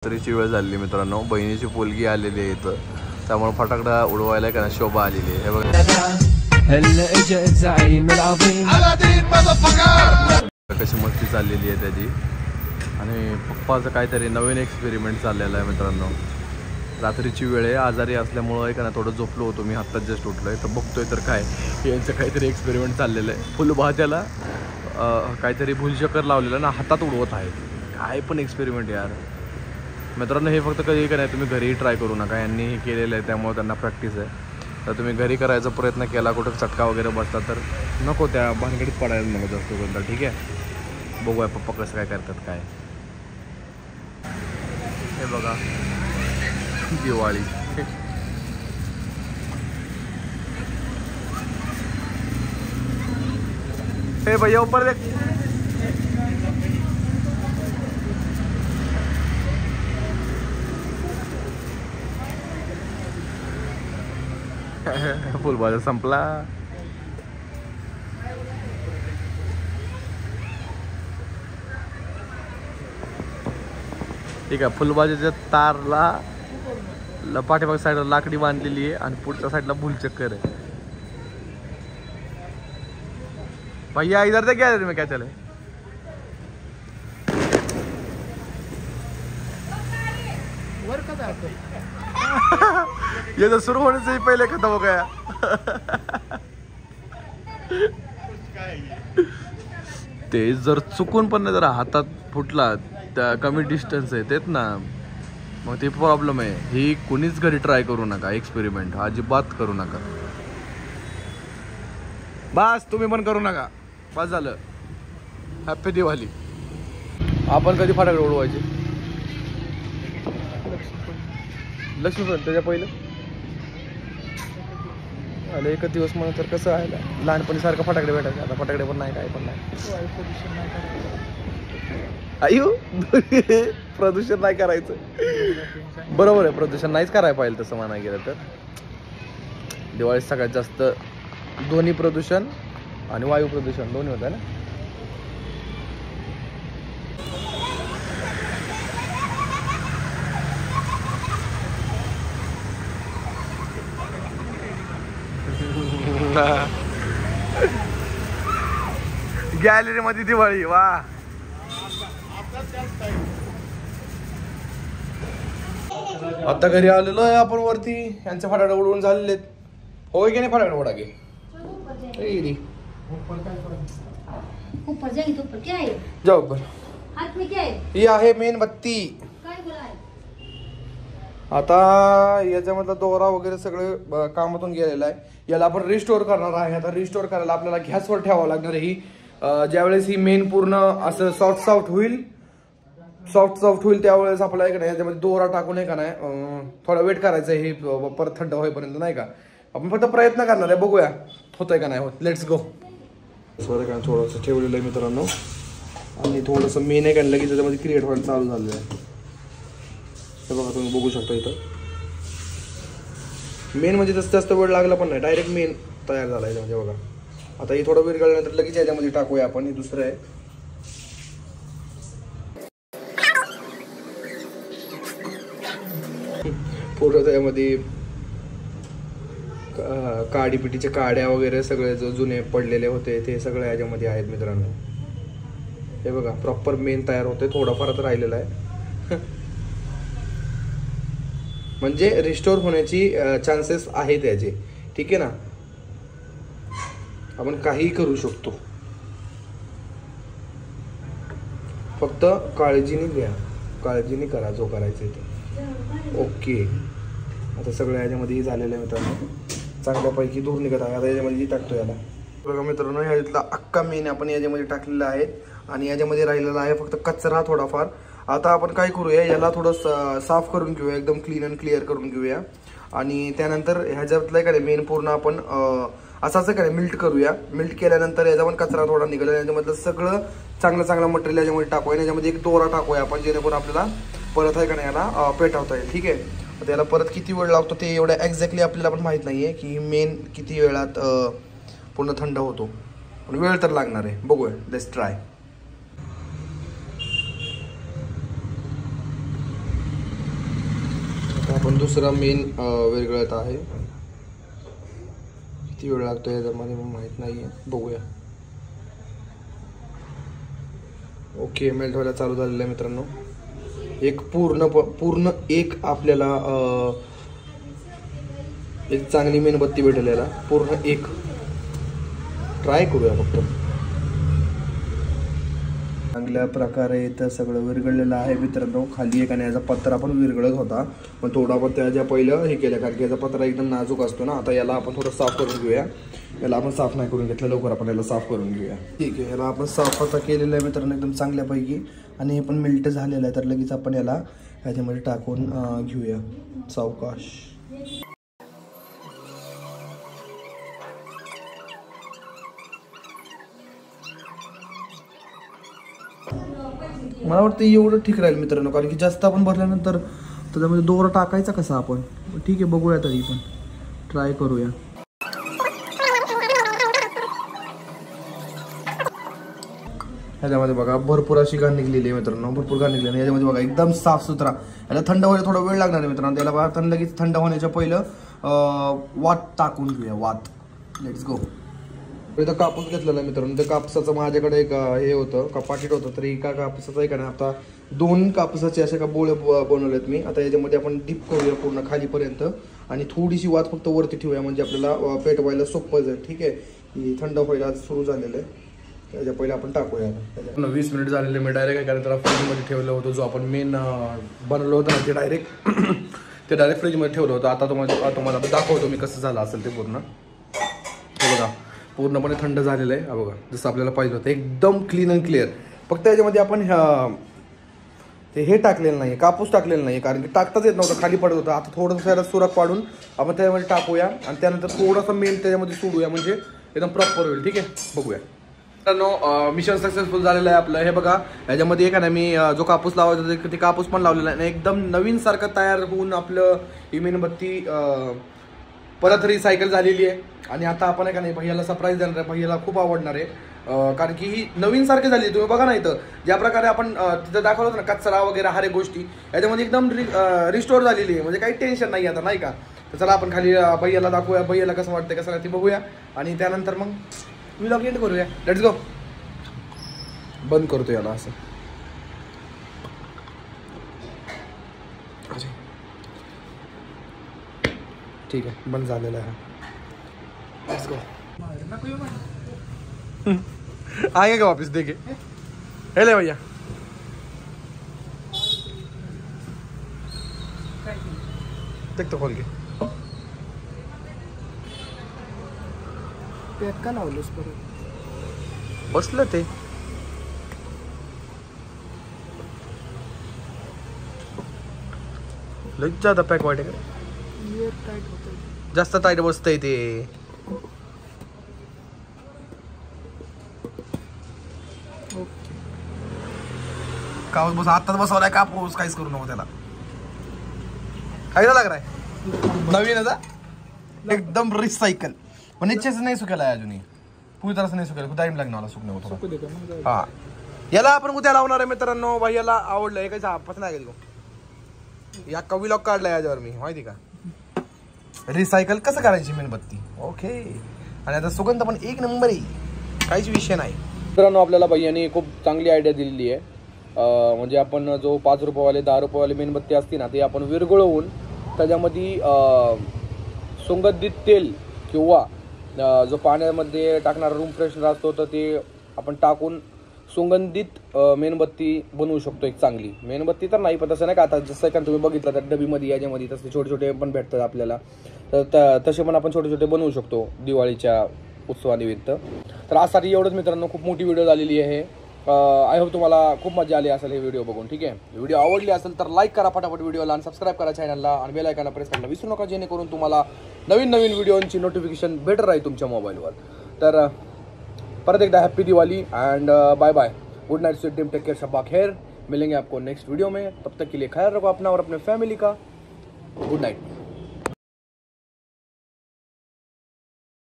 रात्रीची वेळ झाली मित्रांनो, बहिणीची पोलगी आलेली आहे इथं, त्यामुळे फटाकडा उडवायला का शोभा आलेली आहे. हे बघा कशी मस्ती चाललेली आहे त्याची. आणि पप्पाचं काहीतरी नवीन एक्सपेरिमेंट चाललेलं आहे मित्रांनो. रात्रीची वेळ आहे, आजारी असल्यामुळं आहे का ना थोडं झोपलो होतो मी, आत्ताच जस्ट उठलोय तर बघतोय तर काय यांचं काहीतरी एक्सपेरिमेंट चाललेलं आहे. फुलभाज्याला काहीतरी भुलचक्कर लावलेलं ना हातात उडवत आहे. काय पण एक्सपेरिमेंट यार मित्रांनो. हे फक्त कधी का नाही तुम्ही घरीही ट्राय करू नका, यांनी हे केलेलं आहे त्यामुळे त्यांना प्रॅक्टिस आहे. तर तुम्ही घरी करायचा प्रयत्न केला, कुठं चटका वगैरे बसला तर नको त्या भानगडीत पडायला नको जास्त कोणता. ठीक आहे, बघूया पप्पा कसं काय करतात काय. हे बघा दिवाळी. हे भैया ऊपर देख. फुलभाज्या संपला. ठीक आहे, फुलभाज्याच्या तारला पाठीमाग साईडला लाकडी बांधलेली आहे आणि पुढच्या साईडला भुलचक्कर आहे. भैया इधर से क्या मैं क्या चले. ये तो शुरू होने से ही पहले खत्म हो गया. ते जर चुकून पण जर हातात फुटला त्या कमी डिस्टन्स आहे तेच ना, मग ते प्रॉब्लेम आहे. ही कोणीच घरी ट्राय करू नका, एक्सपेरिमेंट अजिबात करू नका. बस तुम्ही पण करू नका, बस झालं. हॅपी दिवाळी. आपण कधी फटाकडे उडवायचे? लक्ष्मीपूजन त्याच्या पहिलं आलं एकच दिवस म्हणून तर कसं आहे. लहानपणी सारखं फटाकडे भेटायचे, आता फटाकडे पण नाही, काय पण नाही. अयो प्रदूषण नाही करायचं. बरोबर आहे, प्रदूषण नाहीच करायला पाहिजे तसं म्हणायला गेलं तर. दिवाळीत सगळ्यात जास्त ध्वनी प्रदूषण आणि वायू प्रदूषण दोन्ही होतं ना. गॅलरी मध्ये दिवाळी वा. आता घरी आलेलो आहे आपण वरती. यांचे फटाकडे उडवून झालेले आहेत. होय की नाही फटाकडे उडा की जाऊ बर. ही आहे मेणबत्ती. आता याच्यामधला दोरा वगैरे सगळं कामातून गेलेला आहे. याला आपण रिस्टोर करणार आहे. आता रिस्टोर करायला आपल्याला गॅसवर ठेवावं लागणार आहे. ही ज्यावेळेस ही मेन पूर्ण असं सॉफ्ट होईल त्यावेळेस आपल्याला नाही याच्यामध्ये दोरा टाकून आहे का नाही थोडा वेट करायचं आहे. हे परत थंड होईपर्यंत नाही का. आपण फक्त प्रयत्न करणार आहे, बघूया होतंय का नाही होत. Let's go. थोडंसं ठेवलेलं आहे मित्रांनो आणि थोडंसं मेन आहे का लगेच त्याच्यामध्ये क्रिएट व्हायला चालू झालेलं आहे. हे बघा तुम्ही बघू शकता इथं मेन म्हणजे तसं जास्त वेळ लागला पण नाही, डायरेक्ट मेन तयार झाला आहे म्हणजे बघा. आता ही थोडा वेळ काढल्यानंतर लगेच याच्यामध्ये टाकूया आपण. हे दुसरं आहे. पूर्ण त्यामध्ये काडीपिटीच्या काड्या वगैरे सगळे जो जुने पडलेले होते ते सगळे याच्यामध्ये आहेत मित्रांनो. हे बघा प्रॉपर मेन तयार होते. थोडाफार आता राहिलेला आहे. म्हणजे रिस्टोर होण्याची चान्सेस आहेत याचे. ठीक आहे ना, आपण काहीही करू शकतो, फक्त काळजीने घ्या, काळजीने करा जो करायचं आहे ते. ओके, आता सगळं याच्यामध्ये झालेलं आहे मित्रांनो. चांगल्यापैकी दूर निघत आहे. आता याच्यामध्ये टाकतो याला. बघा मित्रांनो, ह्यातला अख्खा मेन आपण याच्यामध्ये टाकलेला आहे आणि याच्यामध्ये राहिलेला आहे फक्त कचरा थोडाफार. आता आपण काय करूया, याला थोडं साफ करून घेऊया, एकदम क्लीन अँड क्लिअर करून घेऊया. आणि त्यानंतर ह्याच्यातलं काय मेन पूर्ण आपण असं काय मिल्ट करूया. मिल्ट केल्यानंतर याचा पण कचरा थोडा निघाला. याच्यामधलं सगळं चांगलं मटेरियल याच्यामध्ये टाकूया. याच्यामध्ये एक दोरा टाकूया आपण, जेणेकरून आपल्याला परत आहे का नाही याला पेटवता येईल. ठीक आहे, त्याला परत किती वेळ लागतो ते एवढं एक्झॅक्टली आपल्याला पण माहीत नाही आहे की मेन किती वेळात पूर्ण थंड होतो. पण वेळ तर लागणार आहे, बघूया. Let's try. आपण दुसरा मेन विरघळत आहे. किती वेळ लागतो याच्यामध्ये माहीत नाही आहे, बघूया. ओके, मेल्ट व्हायला चालू झालेलं आहे मित्रांनो. एक पूर्ण एक आपल्याला एक चांगली मेणबत्ती भेटेल याला. पूर्ण एक ट्राय करूया फक्त. चांगल्या प्रकारे इथं सगळं विरघळलेलं आहे मित्रांनो. खाली एक आणि याचा पत्रा पण विरघळत होता, पण थोडा आपण त्याच्या पहिलं हे केलं, कारण की याचा पत्रा एकदम नाजूक असतो ना. आता याला आपण थोडं साफ करून घेऊया. याला आपण साफ नाही करून घेतलं, लवकर आपण याला साफ करून घेऊया. ठीक आहे, याला आपण साफ आता केलेलं आहे मित्रांनो एकदम चांगल्यापैकी. आणि हे पण मेल्ट झालेलं आहे, तर लगेच आपण याला ह्याच्यामध्ये टाकून घेऊया सावकाश. मला वाटतं एवढं ठीक राहील मित्रांनो, कारण की जास्त आपण भरल्यानंतर त्याच्यामध्ये दोरा टाकायचा कसा आपण. ठीक आहे, बघूया तरी पण ट्राय करूया. ह्याच्यामध्ये बघा भरपूर अशी घाण निघलेली आहे मित्रांनो, भरपूर घाण निघलेली आहे. याच्यामध्ये बघा एकदम साफ सुथरा. याला थंड व्हायला थोडा वेळ लागणार आहे मित्रांनो. त्याला बघा लगेच थंड होण्याच्या पहिलं वात टाकून घेऊया. वात, लेट्स गो. इथं कापूस घेतलेला आहे मित्रांनो. त्या कापसाचं माझ्याकडे एक हे होतं का पाकिट होतं, तरी एका कापसाचं आहे का नाही, आता 2 कापसाचे असे का बोळे बनवलेत मी. आता याच्यामध्ये आपण डीप करूया पूर्ण खालीपर्यंत आणि थोडीशी वात फक्त वरती ठेवूया, म्हणजे आपल्याला पेटवायला सोपं जाईल. ठीक आहे, ही थंड व्हायला सुरू झालेलं आहे. त्याच्या पहिले आपण टाकूया. 20 मिनिट झालेले. मी डायरेक्ट काय कारण त्याला फ्रीजमध्ये ठेवलं होतं. जो आपण मेन बनवलं होतं ना, ते डायरेक्ट फ्रीजमध्ये ठेवलं होतं. आता तुम्हाला दाखवतो मी कसं झालं असेल ते पूर्ण. हे बघा पूर्णपणे थंड झालेलं आहे. बघा जसं आपल्याला पाहिजे होतं, एकदम क्लीन अँड क्लिअर. फक्त याच्यामध्ये आपण हे टाकलेलं नाही, कापूस टाकलेलं नाही, कारण की टाकताच येत नव्हतं, खाली पडत होतं. आता थोडंसं त्याला सुराख पाडून आपण त्याच्यामध्ये टाकूया आणि त्यानंतर थोडंसं मेन त्याच्यामध्ये सोडूया, म्हणजे एकदम प्रॉपर होईल. ठीक आहे, बघूया मित्रांनो. मिशन सक्सेसफुल झालेलं आहे आपलं. हे बघा याच्यामध्ये एक आहे ना, मी जो कापूस लावायचा होता ते कापूस पण लावलेला आहे. एकदम नवीन सारखं तयार होऊन आपलं ही मेणबत्ती परत रिसायकल झालेली आहे. आणि आता आपण आहे का नाही भैयाला सरप्राईज देणार आहे. भैयाला खूप आवडणार आहे, कारण की ही नवीन सारखी झाली. तुम्ही बघा ना इथं ज्या प्रकारे आपण तिथं दाखवलं होतं ना, कचरा वगैरे हर एक गोष्टी याच्यामध्ये एकदम रिस्टोर झालेली आहे, म्हणजे काही टेन्शन नाही आता, नाही का. तर चला आपण खाली भैयाला दाखवूया, भैयाला कसं वाटतं कसं नाही ते बघूया आणि त्यानंतर मग व्लॉग एंड करूया. Let's go. बंद करतो याला असं. ठीक आहे, बंद झालेला आहे. Let's go. आएगा वापस देखे. हेले भैया देख तो खोल के पॅक का लावलंस परत. बसलं ते लई ज्यादा पॅक वाटे का, जास्त टाईट बसतंय ते. कापूस बस आत्ताच बसवलाय कापूस, काहीच करू नको त्याला. काय लाग आहे नवीन आता एकदम रिसायकल, पण नीचे से नहीं सुकेला है अजूनही, पूरी तरह से नहीं सुकेला, टाइम लागणार मला सुकणे होतो. हा याला आपण उद्या लावणार आहे मित्रांनो. भाई याला आवडलं. हे काय पसंत आहे का तुला? या कवी लॉक काढलाय याच्यावर मी, माहिती का रिसायकल कसं करायची मेणबत्ती. ओके, आणि आता सुगंध पण एक नंबर आहे, काहीच विषय नाही मित्रांनो. आपल्याला भैयाने खूप चांगली आयडिया दिलेली आहे. म्हणजे आपण जो 5 रुपयेवाले 10 रुपयेवाले मेणबत्ती असते ना, ते आपण विरघळवून त्याच्यामध्ये सुगंधित तेल किंवा जो पाण्यामध्ये टाकणारा रूम फ्रेशनर असतो तर ते आपण टाकून सुगंधित मेणबत्ती बनवू शकतो. एक चांगली मेणबत्ती तर नाही, पण तसं नाही का आता जसं का तुम्ही बघितलं तर डबीमध्ये याच्यामध्ये तसे छोटे छोटे पण भेटतात आपल्याला, तर तसे पण आपण छोटे छोटे बनवू शकतो दिवाळीच्या उत्सवानिमित्त. तर आजसाठी एवढंच मित्रांनो. खूप मोठी व्हिडिओ झालेली आहे. आय होप तुम्हाला खूप मजा आली असेल हे व्हिडिओ बघून. ठीक आहे, व्हिडिओ आवडली असेल तर लाईक करा फटाफट व्हिडिओला आणि सबस्क्राईब करा चॅनलला आणि बेल आयकॉनला प्रेस करायला विसरू नका, जेणेकरून तुम्हाला नवीन नवीन व्हिडिओची नोटिफिकेशन भेटत राहील तुमच्या मोबाईलवर. तर परत एकदा happy Diwali and bye bye. Good night sweet dream, take care, शब्बा खैर. मिलेंगे आपको नेक्स्ट वीडियो में, तब तक के लिए ख्याल रखो अपना और अपने फैमिली का. Good Knight.